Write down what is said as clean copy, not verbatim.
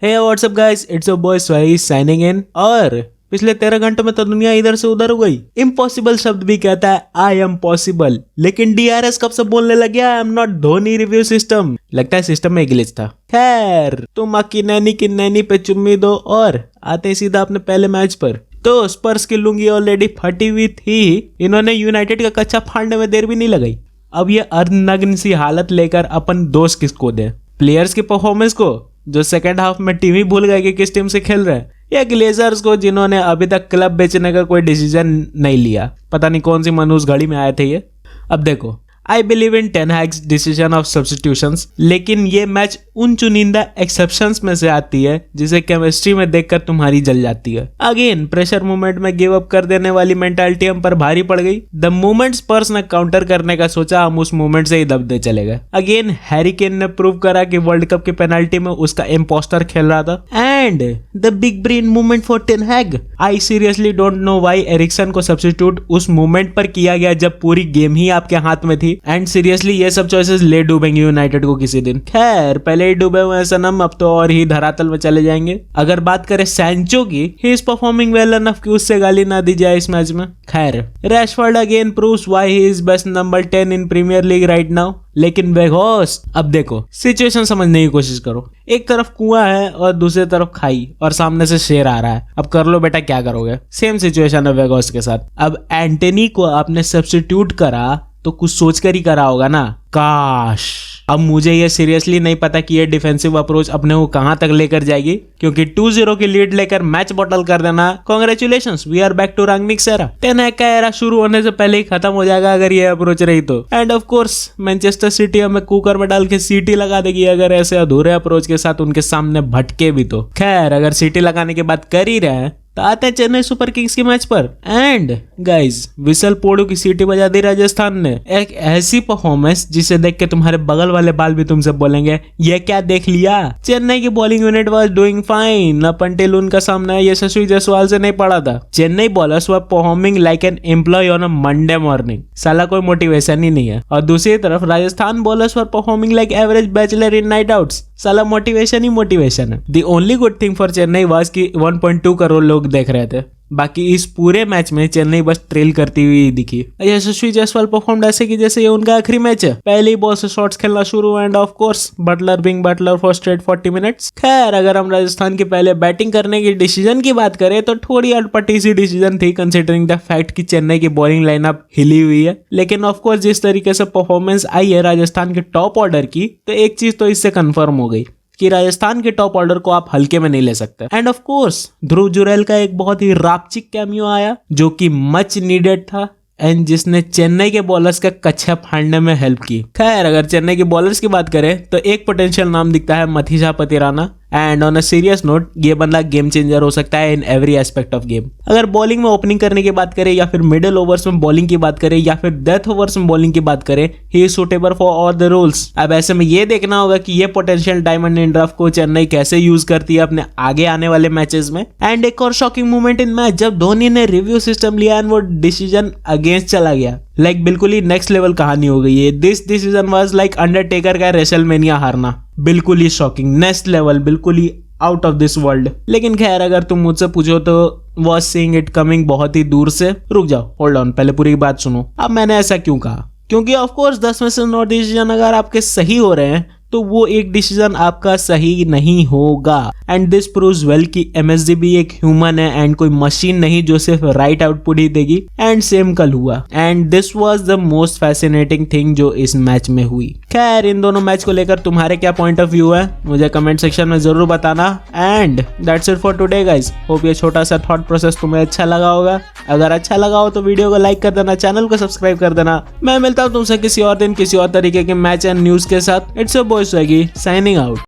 Hey WhatsApp guys, it's your boy स्वाई signing in. और पिछले 13 घंटों में तो दुनिया इधर से उधर हो गई। इम्पॉसिबल शब्द भी कहता है आई एम पॉसिबल, लेकिन डीआरएस कब से बोलने लग गया I am not Dhoni review system. लगता है सिस्टम में ग्लिच था। खैर, तुम की नैनी पे चुम्मी दो और आते सीधा अपने पहले मैच पर। तो स्पर्स की लुंगी ऑलरेडी फटी हुई थी, इन्होंने यूनाइटेड का कच्चा फाड़ने में देर भी नहीं लगाई। अब ये अर्धनग्न सी हालत लेकर अपन दोष किसको दें? प्लेयर्स की परफॉर्मेंस को जो सेकंड हाफ में टीम ही भूल गए कि किस टीम से खेल रहे हैं, या ग्लेजर्स को जिन्होंने अभी तक क्लब बेचने का कोई डिसीजन नहीं लिया। पता नहीं कौन सी मनूस घड़ी में आए थे ये। अब देखो, I believe in ten हैग्स decision of substitutions, लेकिन ये मैच उन चुनिंदा एक्सेप्शंस में से आती है जिसे केमिस्ट्री में देखकर तुम्हारी जल जाती है। अगेन प्रेशर मोमेंट में गिव अप कर देने वाली मेंटालिटी हम पर भारी पड़ गई। द मोमेंट स्पर्स ने काउंटर करने का सोचा, हम उस मोमेंट से ही दबते चले गए। अगेन हैरी केन ने प्रूव करा कि वर्ल्ड कप की पेनल्टी में उसका इम्पोस्टर खेल रहा था। And the big brain movement for ten Hag, I seriously don't know why Eriksen को सब्स्टिट्यूट उस मोमेंट पर किया गया जब पूरी गेम ही आपके हाथ में थी। एंड सीरियसली ये सब चॉइसेस ले डूबेंगे यूनाइटेड को किसी दिन। खैर, पहले ही डूबे हुए सनम, अब तो और ही धरातल में चले जाएंगे। अगर बात करें सैंचो की, he is performing well enough कि उससे गाली ना दी जाए इस मैच में। खैर, Rashford again proves why he is best number 10 in Premier League right now. लेकिन वेगोस, अब देखो सिचुएशन समझने की कोशिश करो। एक तरफ कुआं है और दूसरी तरफ खाई, और सामने से शेर आ रहा है। अब कर लो बेटा, क्या करोगे? सेम सिचुएशन है वेगोस के साथ। अब एंटनी को आपने सब्स्टिट्यूट करा तो कुछ सोचकर ही करा होगा ना। काश। अब मुझे ये सीरियसली नहीं पता कि ये डिफेंसिव अप्रोच अपने को कहां तक लेकर जाएगी, क्योंकि 2-0 की लीड लेकर मैच बॉटल कर देना, congratulations, we are back to Rangnick's era. Ten Hag का एरा शुरू होने से पहले ही खत्म हो जाएगा अगर ये अप्रोच रही तो। And of course Manchester city हमें कुकर में डाल के सीटी लगा देगी अगर ऐसे अधूरे अप्रोच के साथ उनके सामने भटके भी तो। खैर, अगर सीटी लगाने की बात कर ही रहे हैं तो आते हैं चेन्नई सुपर किंग्स के मैच पर। एंड गाइज, विसल पोडू की सीटी बजा दी राजस्थान ने। एक ऐसी परफॉर्मेंस जिसे देख के तुम्हारे बगल वाले बाल भी तुमसे बोलेंगे ये क्या देख लिया। चेन्नई की bowling unit was doing fine up until उनका सामना यशस्वी जायसवाल से नहीं पड़ा था। Chennai bowlers were performing like an employee on a Monday morning. साला कोई मोटिवेशन ही नहीं है। और दूसरी तरफ Rajasthan bowlers were performing like average bachelor in night outs. साला मोटिवेशन ही मोटिवेशन है। The only good thing for Chennai was कि 1.2 करोड़ लोग देख रहे थे। बाकी इस पूरे मैच में चेन्नई बस ट्रेल करती हुई दिखी। यशस्वी जायसवाल परफॉर्म ऐसे कि जैसे ये उनका आखिरी मैच है। पहले ही बॉल से शॉट्स खेलना शुरू, and of course Buttler being Buttler for straight 40 minutes. खैर, अगर हम राजस्थान के पहले बैटिंग करने की डिसीजन की बात करें तो थोड़ी अटपटी सी डिसीजन थी, कंसिडरिंग द फैक्ट कि चेन्नई की बॉलिंग लाइनअप हिली हुई है। लेकिन ऑफ कोर्स जिस तरीके से परफॉर्मेंस आई है राजस्थान के टॉप ऑर्डर की, तो एक चीज तो इससे कंफर्म हो गई कि राजस्थान के टॉप ऑर्डर को आप हल्के में नहीं ले सकते। एंड ऑफ कोर्स ध्रुव जुरैल का एक बहुत ही रापचिक कैमियो आया जो कि मच नीडेड था, एंड जिसने चेन्नई के बॉलर्स का कच्छा फाड़ने में हेल्प की। खैर, अगर चेन्नई के बॉलर्स की बात करें तो एक पोटेंशियल नाम दिखता है Matheesha Pathirana. And on a serious note, ये बंदा गेम चेंजर हो सकता है in every aspect of game. अगर बॉलिंग में ओपनिंग करने की बात करें, या फिर मिडिल ओवर्स में बॉलिंग की बात करें, या फिर डेथ ओवर्स में बॉलिंग की बात करें, he is suitable for all the roles. अब ऐसे में ये देखना होगा कि ये पोटेंशियल डायमंड इन रफ को चेन्नई कैसे यूज करती है अपने आगे आने वाले मैचेस में। एंड एक और शॉकिंग मोमेंट इन मैच, जब धोनी ने रिव्यू सिस्टम लिया एंड वो डिसीजन अगेंस्ट चला गया। लाइक बिल्कुल ही नेक्स्ट लेवल कहानी हो गई है। This decision was like Undertaker का रेसलमेनिया हारना। बिल्कुल ही शॉकिंग, नेक्स्ट लेवल, बिल्कुल ही आउट ऑफ दिस वर्ल्ड। लेकिन खैर, अगर तुम मुझसे पूछो तो वॉज सीइंग इट कमिंग बहुत ही दूर से। रुक जाओ, होल्ड ऑन, पहले पूरी बात सुनो। अब मैंने ऐसा क्यों कहा? क्योंकि ऑफ कोर्स 10 में से 9 डिसीजन अगर आपके सही हो रहे हैं तो वो एक डिसीजन आपका सही नहीं होगा। एंड दिस प्रूव्स वेल कि एमएसडी भी एक ह्यूमन है एंड कोई मशीन नहीं जो सिर्फ राइट आउटपुट ही देगी। एंड सेम कल हुआ। And this was the most fascinating thing जो इस मैच में हुई। खैर, इन दोनों मैच को लेकर तुम्हारे क्या पॉइंट ऑफ व्यू है मुझे कमेंट सेक्शन में जरूर बताना। And that's it for today guys. Hope ये छोटा सा थॉट प्रोसेस तुम्हें अच्छा लगा होगा। अगर अच्छा लगा हो तो वीडियो को लाइक कर देना, चैनल को सब्सक्राइब कर देना। मैं मिलता हूँ तुमसे किसी और दिन किसी और तरीके के मैच एंड न्यूज के साथ। It's your boy Swiggy signing out.